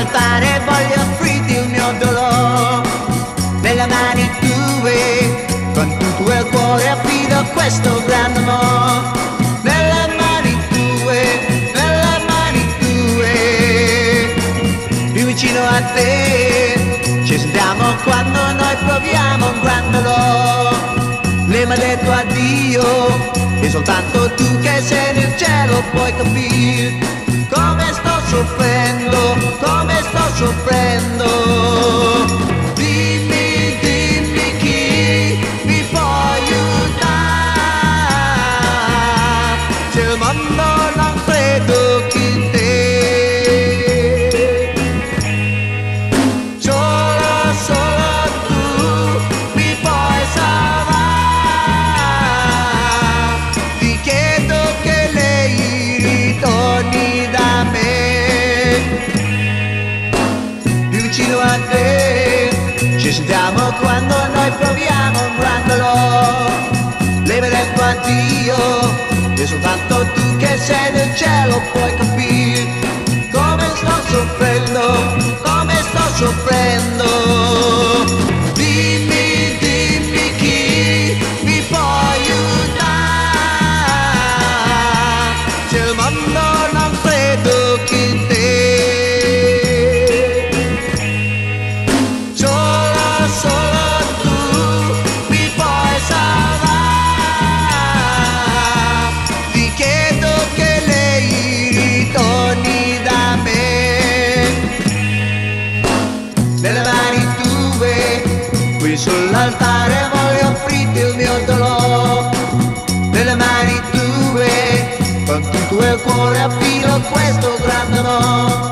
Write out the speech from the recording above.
sull'altare voglio offrirti il mio dolore. Nelle mani tue, con tutto il cuore affido questo grande amore. Nelle mani tue, più vicino a te, ci sentiamo quando noi proviamo un grande dolore. Lei mi ha detto addio, e soltanto tu che sei nel cielo puoi capire come sto soffrendo, come sto soffrendo. Dimmi, dimmi chi mi può aiutare, se il mondo non credo che in te. Solo tu mi puoi salvare. Ti chiedo che lei ritorni da me, più vicino a te, ci sentiamo quando noi proviamo un grande dolore. Lei mi ha detto addio, e soltanto tu che sei nel cielo puoi capire come sto soffrendo, come sto soffrendo. Dimmi, dimmi chi mi può aiutare, se il mondo non credo che in te. Solo tu mi puoi salvare. Ti chiedo che lei ritorni da me. Nelle mani tue, qui sull'altare voglio offrirti il mio dolore. Nelle mani tue, con tutto il cuore affido questo grande amore.